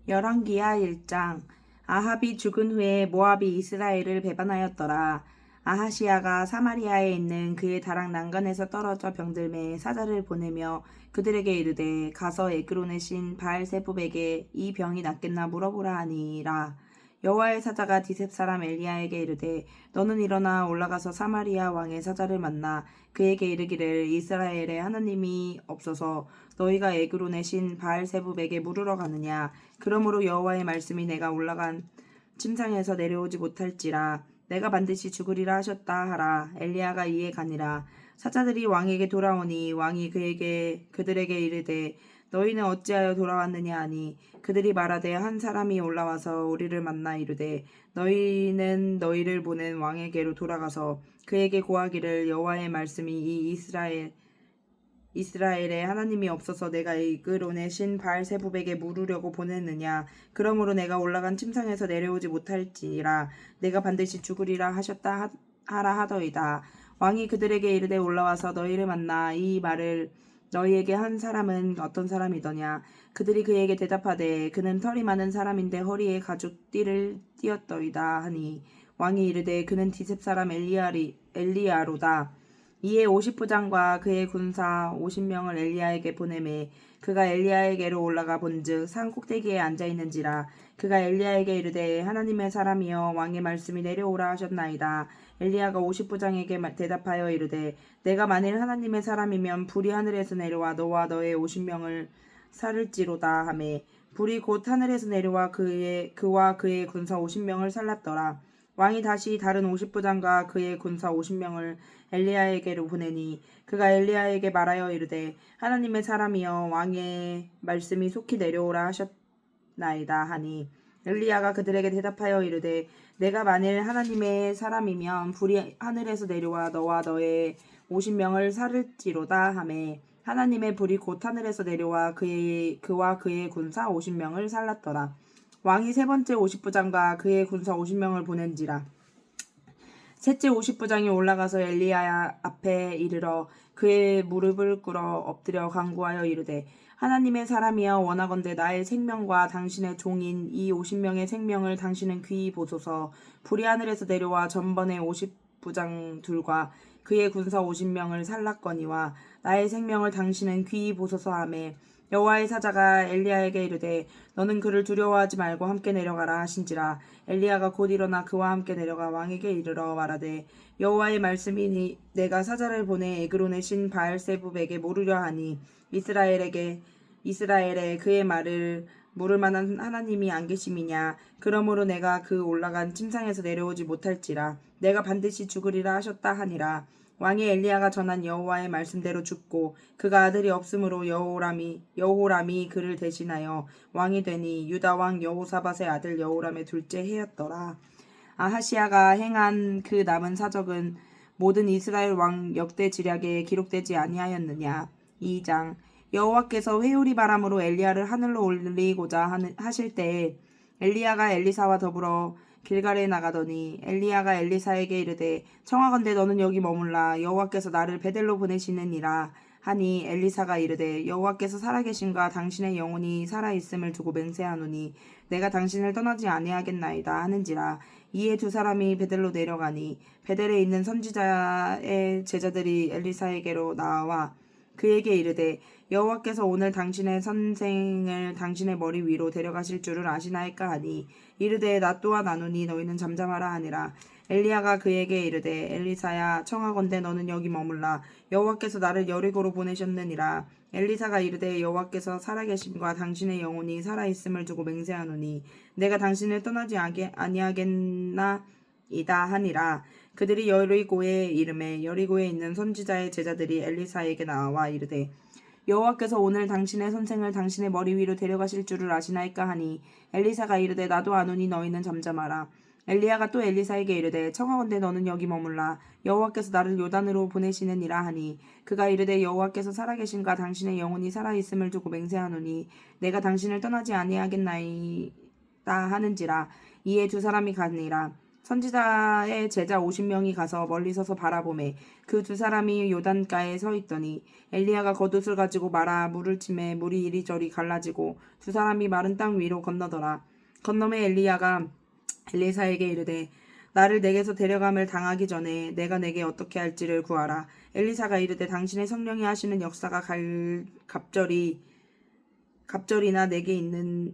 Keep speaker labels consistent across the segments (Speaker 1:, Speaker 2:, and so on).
Speaker 1: 열왕기하 1장. 아합이 죽은 후에 모압이 이스라엘을 배반하였더라. 아하시야가 사마리아에 있는 그의 다락 난간에서 떨어져 병들매 사자를 보내며 그들에게 이르되 가서 에그론의 신 바알세붑에게 이 병이 낫겠나 물어보라 하니라. 여호와의 사자가 디셉 사람 엘리야에게 이르되 너는 일어나 올라가서 사마리아 왕의 사자를 만나 그에게 이르기를 이스라엘에 하나님이 없어서 너희가 에그론의 신 바알세붑에게 물으러 가느냐. 그러므로 여호와의 말씀이 내가 올라간 침상에서 내려오지 못할지라 내가 반드시 죽으리라 하셨다 하라. 엘리야가 이에 가니라. 사자들이 왕에게 돌아오니 왕이 그들에게 이르되 너희는 어찌하여 돌아왔느냐 하니 그들이 말하되 한 사람이 올라와서 우리를 만나 이르되 너희는 너희를 보낸 왕에게로 돌아가서 그에게 고하기를 여호와의 말씀이 이 이스라엘에 하나님이 없어서 내가 에그론의 신 바알세붑에게 물으려고 보냈느냐. 그러므로 내가 올라간 침상에서 내려오지 못할지라 내가 반드시 죽으리라 하셨다 하라 하더이다. 왕이 그들에게 이르되 올라와서 너희를 만나 이 말을 너희에게 한 사람은 어떤 사람이더냐. 그들이 그에게 대답하되 그는 털이 많은 사람인데 허리에 가죽 띠를 띠었더이다 하니 왕이 이르되 그는 디셉 사람 엘리야로다. 이에 50부장과 그의 군사 50명을 엘리야에게 보내매 그가 엘리야에게로 올라가 본즉 산 꼭대기에 앉아 있는지라. 그가 엘리야에게 이르되 하나님의 사람이여 왕의 말씀이 내려오라 하셨나이다. 엘리야가 50부장에게 대답하여 이르되 내가 만일 하나님의 사람이면 불이 하늘에서 내려와 너와 너의 50명을 살을지로다 하매 불이 곧 하늘에서 내려와 그와 그의 군사 50명을 살랐더라. 왕이 다시 다른 50부장과 그의 군사 50명을 엘리야에게로 보내니 그가 엘리야에게 말하여 이르되 하나님의 사람이여 왕의 말씀이 속히 내려오라 하셨나이다 하니 엘리야가 그들에게 대답하여 이르되 내가 만일 하나님의 사람이면 불이 하늘에서 내려와 너와 너의 50명을 살을지로다 하매 하나님의 불이 곧 하늘에서 내려와 그와 그의 군사 50명을 살랐더라. 왕이 세 번째 50부장과 그의 군사 50명을 보낸지라. 셋째 50부장이 올라가서 엘리야 앞에 이르러 그의 무릎을 꿇어 엎드려 간구하여 이르되 하나님의 사람이여 원하건대 나의 생명과 당신의 종인 이 50명의 생명을 당신은 귀히 보소서. 불이 하늘에서 내려와 전번에 50부장 둘과 그의 군사 50명을 살랐거니와 나의 생명을 당신은 귀히 보소서 하매 여호와의 사자가 엘리야에게 이르되 너는 그를 두려워하지 말고 함께 내려가라 하신지라. 엘리야가 곧 일어나 그와 함께 내려가 왕에게 이르러 말하되 여호와의 말씀이니 내가 사자를 보내 에그론의 신 바알세붑에게 물으려 하니 이스라엘에 그의 말을 물을 만한 하나님이 안 계심이냐. 그러므로 내가 그 올라간 침상에서 내려오지 못할지라 내가 반드시 죽으리라 하셨다 하니라. 왕이 엘리야가 전한 여호와의 말씀대로 죽고 그가 아들이 없으므로 여호람이 그를 대신하여 왕이 되니 유다 왕 여호사밧의 아들 여호람의 둘째 해였더라. 아하시야가 행한 그 남은 사적은 모든 이스라엘 왕 역대 지략에 기록되지 아니하였느냐. 2장. 여호와께서 회오리 바람으로 엘리야를 하늘로 올리고자 하실 때에 엘리야가 엘리사와 더불어 길갈에 나가더니 엘리야가 엘리사에게 이르되 청하건대 너는 여기 머물라 여호와께서 나를 베델로 보내시느니라 하니 엘리사가 이르되 여호와께서 살아계심과 당신의 영혼이 살아있음을 두고 맹세하노니 내가 당신을 떠나지 아니하겠나이다 하는지라. 이에 두 사람이 베델로 내려가니 베델에 있는 선지자의 제자들이 엘리사에게로 나와 그에게 이르되 여호와께서 오늘 당신의 선생을 당신의 머리 위로 데려가실 줄을 아시나이까 하니 이르되 나 또한 아노니 너희는 잠잠하라 하니라. 엘리야가 그에게 이르되 엘리사야 청하건대 너는 여기 머물라 여호와께서 나를 여리고로 보내셨느니라. 엘리사가 이르되 여호와께서 살아계심과 당신의 영혼이 살아있음을 두고 맹세하노니 내가 당신을 떠나지 아니하겠나이다 하니라. 그들이 여리고에 이르매 여리고에 있는 선지자의 제자들이 엘리사에게 나와 이르되 여호와께서 오늘 당신의 선생을 당신의 머리 위로 데려가실 줄을 아시나이까 하니 엘리사가 이르되 나도 아노니 너희는 잠잠하라. 엘리야가 또 엘리사에게 이르되 청하건대 너는 여기 머물라 여호와께서 나를 요단으로 보내시느니라 하니 그가 이르되 여호와께서 살아계신과 당신의 영혼이 살아있음을 두고 맹세하노니 내가 당신을 떠나지 아니하겠나이다 하는지라. 이에 두 사람이 가니라. 선지자의 제자 50명이 가서 멀리 서서 바라보매 그 두 사람이 요단가에 서 있더니 엘리야가 겉옷을 가지고 말아 물을 치매 물이 이리저리 갈라지고 두 사람이 마른 땅 위로 건너더라. 건너매 엘리야가 엘리사에게 이르되 나를 내게서 데려감을 당하기 전에 내가 내게 어떻게 할지를 구하라. 엘리사가 이르되 당신의 성령이 하시는 역사가 갑절이나 내게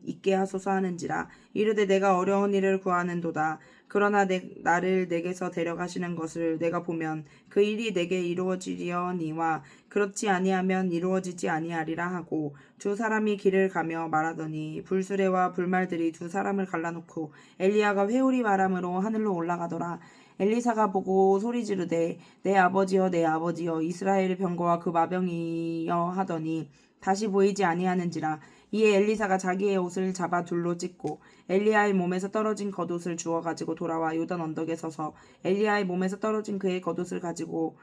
Speaker 1: 있게 하소서 하는지라. 이르되 내가 어려운 일을 구하는도다. 그러나 나를 내게서 데려가시는 것을 내가 보면 그 일이 내게 이루어지려니와 그렇지 아니하면 이루어지지 아니하리라 하고 두 사람이 길을 가며 말하더니 불수레와 불말들이 두 사람을 갈라놓고 엘리야가 회오리 바람으로 하늘로 올라가더라. 엘리사가 보고 소리 지르되 내 아버지여 내 아버지여 이스라엘의 병거와 그 마병이여 하더니 다시 보이지 아니하는지라. 이에 엘리사가 자기의 옷을 잡아 둘로 찢고 엘리야의 몸에서 떨어진 겉옷을 주워 가지고 돌아와 요단 언덕에 서서 엘리야의 몸에서 떨어진 그의 겉옷을 가지고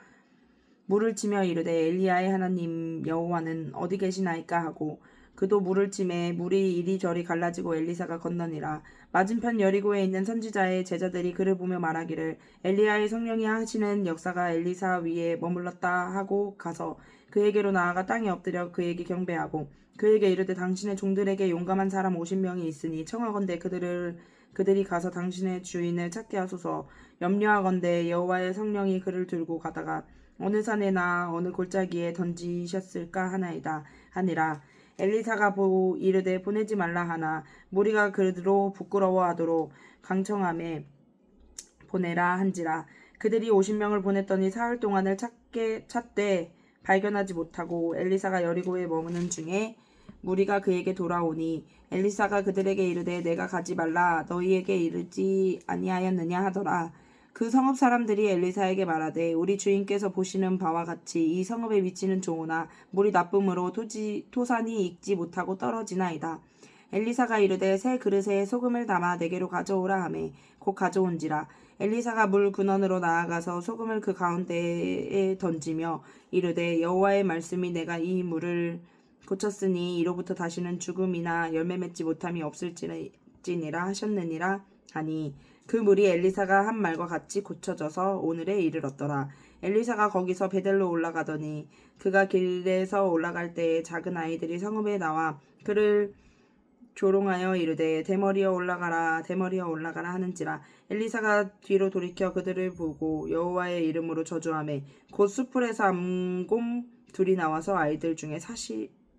Speaker 1: 물을 치며 이르되 엘리야의 하나님 여호와는 어디 계시나이까 하고 그도 물을 치매 물이 이리저리 갈라지고 엘리사가 건너니라. 맞은편 여리고에 있는 선지자의 제자들이 그를 보며 말하기를 엘리야의 성령이 하시는 역사가 엘리사 위에 머물렀다 하고 가서 그에게로 나아가 땅에 엎드려 그에게 경배하고 그에게 이르되 당신의 종들에게 용감한 사람 50명이 있으니 청하건대 그들이 가서 당신의 주인을 찾게 하소서. 염려하건대 여호와의 성령이 그를 들고 가다가 어느 산에나 어느 골짜기에 던지셨을까 하나이다 하니라. 엘리사가 이르되 보내지 말라 하나 무리가 그로 부끄러워하도록 강청함에 보내라 한지라. 그들이 50명을 보냈더니 사흘 동안을 찾되 발견하지 못하고 엘리사가 여리고에 머무는 중에 무리가 그에게 돌아오니 엘리사가 그들에게 이르되 내가 가지 말라 너희에게 이르지 아니하였느냐 하더라. 그 성읍 사람들이 엘리사에게 말하되 우리 주인께서 보시는 바와 같이 이 성읍에 위치는 좋으나 물이 나쁨으로 토산이 익지 못하고 떨어지나이다. 엘리사가 이르되 새 그릇에 소금을 담아 내게로 가져오라 하매 곧 가져온지라. 엘리사가 물 근원으로 나아가서 소금을 그 가운데에 던지며 이르되 여호와의 말씀이 내가 이 물을 고쳤으니 이로부터 다시는 죽음이나 열매 맺지 못함이 없을지니라 하셨느니라 하니 그 물이 엘리사가 한 말과 같이 고쳐져서 오늘에 이르렀더라. 엘리사가 거기서 베델로 올라가더니 그가 길에서 올라갈 때에 작은 아이들이 성읍에 나와 그를 조롱하여 이르되 대머리여 올라가라 대머리여 올라가라 하는지라. 엘리사가 뒤로 돌이켜 그들을 보고 여호와의 이름으로 저주하매 곧 수풀에서 암곰 둘이 나와서 아이들 중에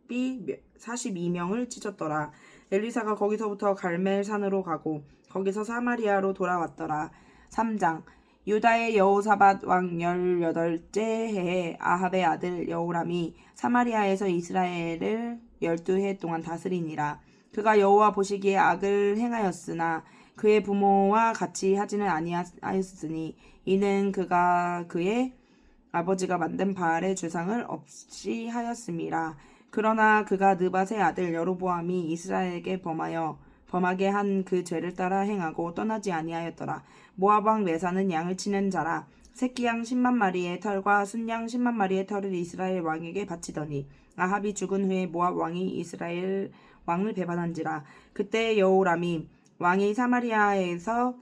Speaker 1: 42명을 찢었더라. 엘리사가 거기서부터 갈멜산으로 가고 거기서 사마리아로 돌아왔더라. 3장. 유다의 여호사밧 왕 18째 해에 아합의 아들 여호람이 사마리아에서 이스라엘을 12해 동안 다스리니라. 그가 여호와 보시기에 악을 행하였으나 그의 부모와 같이 하지는 아니하였으니 이는 그가 그의 아버지가 만든 바알의 주상을 없이 하였음이라. 그러나 그가 느밧의 아들 여로보암이 이스라엘에게 범하게 한 그 죄를 따라 행하고 떠나지 아니하였더라. 모압 왕 메사는 양을 치는 자라. 새끼양 10만 마리의 털과 순양 10만 마리의 털을 이스라엘 왕에게 바치더니 아합이 죽은 후에 모압 왕이 이스라엘 왕을 배반한지라. 그때 여호람이 왕이 사마리아에서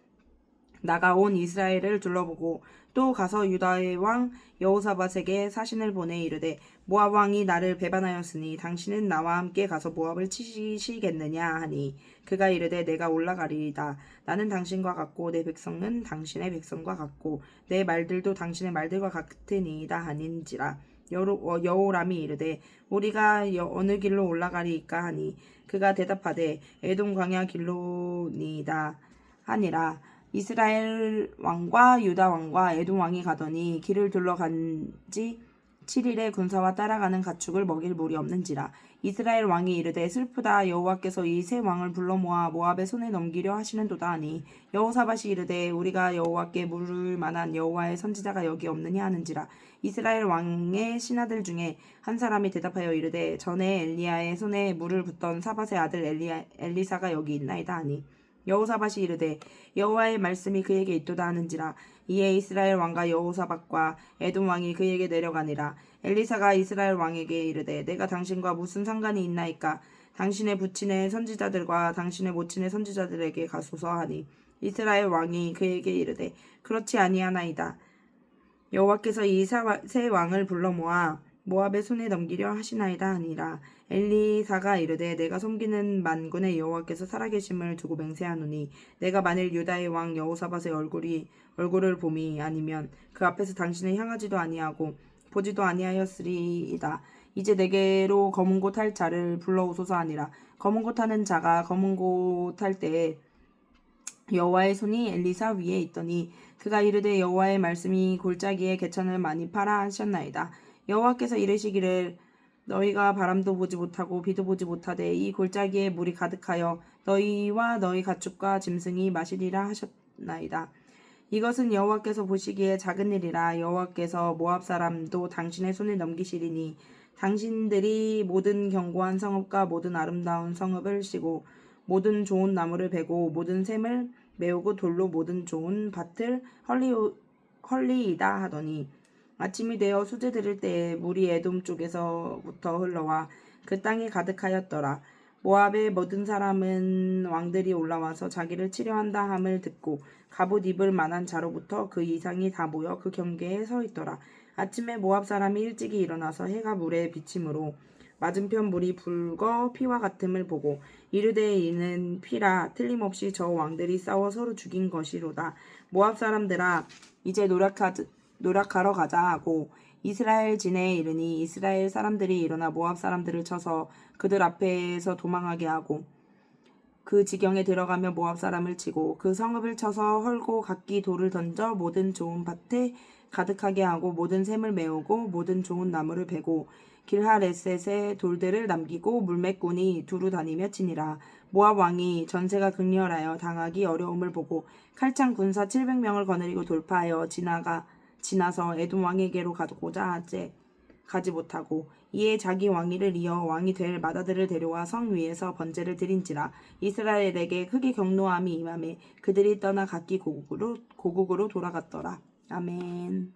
Speaker 1: 나가온 이스라엘을 둘러보고 또 가서 유다의 왕 여호사밧에게 사신을 보내 이르되 모압 왕이 나를 배반하였으니 당신은 나와 함께 가서 모압을 치시겠느냐 하니 그가 이르되 내가 올라가리이다. 나는 당신과 같고 내 백성은 당신의 백성과 같고 내 말들도 당신의 말들과 같으니이다 하는지라. 여호람이 이르되 우리가 어느 길로 올라가리이까 하니 그가 대답하되 에돔 광야 길로니이다 하니라. 이스라엘 왕과 유다 왕과 에돔 왕이 가더니 길을 둘러간지 7일에 군사와 따라가는 가축을 먹일 물이 없는지라. 이스라엘 왕이 이르되 슬프다 여호와께서 이 세 왕을 불러 모아 모압의 손에 넘기려 하시는도다 하니 여호사밧이 이르되 우리가 여호와께 물을 만한 여호와의 선지자가 여기 없느냐 하는지라. 이스라엘 왕의 신하들 중에 한 사람이 대답하여 이르되 전에 엘리야의 손에 물을 붓던 사밧의 아들 엘리사가 여기 있나이다 하니 여호사밧이 이르되 여호와의 말씀이 그에게 있도다 하는지라. 이에 이스라엘 왕과 여호사밧과 에돔 왕이 그에게 내려가니라. 엘리사가 이스라엘 왕에게 이르되 내가 당신과 무슨 상관이 있나이까. 당신의 부친의 선지자들과 당신의 모친의 선지자들에게 가소서 하니 이스라엘 왕이 그에게 이르되 그렇지 아니하나이다. 여호와께서 이 세 왕을 불러 모아 모압의 손에 넘기려 하시나이다 하니라. 엘리사가 이르되 내가 섬기는 만군의 여호와께서 살아계심을 두고 맹세하노니 내가 만일 유다의 왕 여호사밧의 얼굴을 봄이 아니면 그 앞에서 당신을 향하지도 아니하고 보지도 아니하였으리이다. 이제 내게로 검은 곳 할 자를 불러오소서 하니라. 검은 곳 하는 자가 검은 곳 할 때에 여호와의 손이 엘리사 위에 있더니 그가 이르되 여호와의 말씀이 골짜기에 개천을 많이 파라 하셨나이다. 여호와께서 이르시기를 너희가 바람도 보지 못하고 비도 보지 못하되 이 골짜기에 물이 가득하여 너희와 너희 가축과 짐승이 마시리라 하셨나이다. 이것은 여호와께서 보시기에 작은 일이라. 여호와께서 모압 사람도 당신의 손에 넘기시리니 당신들이 모든 견고한 성읍과 모든 아름다운 성읍을 시고 모든 좋은 나무를 베고 모든 샘을 메우고 돌로 모든 좋은 밭을 헐리이다 하더니 아침이 되어 수제 들을 때에 물이 에돔 쪽에서부터 흘러와 그 땅에 가득하였더라. 모압의 모든 사람은 왕들이 올라와서 자기를 치려한다 함을 듣고 갑옷 입을 만한 자로부터 그 이상이 다 모여 그 경계에 서 있더라. 아침에 모압 사람이 일찍이 일어나서 해가 물에 비침으로 맞은편 물이 붉어 피와 같음을 보고 이르되 이는 피라. 틀림없이 저 왕들이 싸워 서로 죽인 것이로다. 모압 사람들아 이제 노력하러 가자 하고 이스라엘 진에 이르니 이스라엘 사람들이 일어나 모압 사람들을 쳐서 그들 앞에서 도망하게 하고 그 지경에 들어가며 모압 사람을 치고 그 성읍을 쳐서 헐고 각기 돌을 던져 모든 좋은 밭에 가득하게 하고 모든 샘을 메우고 모든 좋은 나무를 베고 길하레셋에 돌들을 남기고 물매꾼이 두루 다니며 치니라. 모압 왕이 전세가 극렬하여 당하기 어려움을 보고 칼창 군사 700명을 거느리고 돌파하여 지나서 에돔 왕에게로 가고자 가지 못하고 이에 자기 왕위를 이어 왕이 될 맏아들을 데려와 성 위에서 번제를 드린지라. 이스라엘에게 크게 경노함이 임하매 그들이 떠나 각기 고국으로 돌아갔더라. 아멘.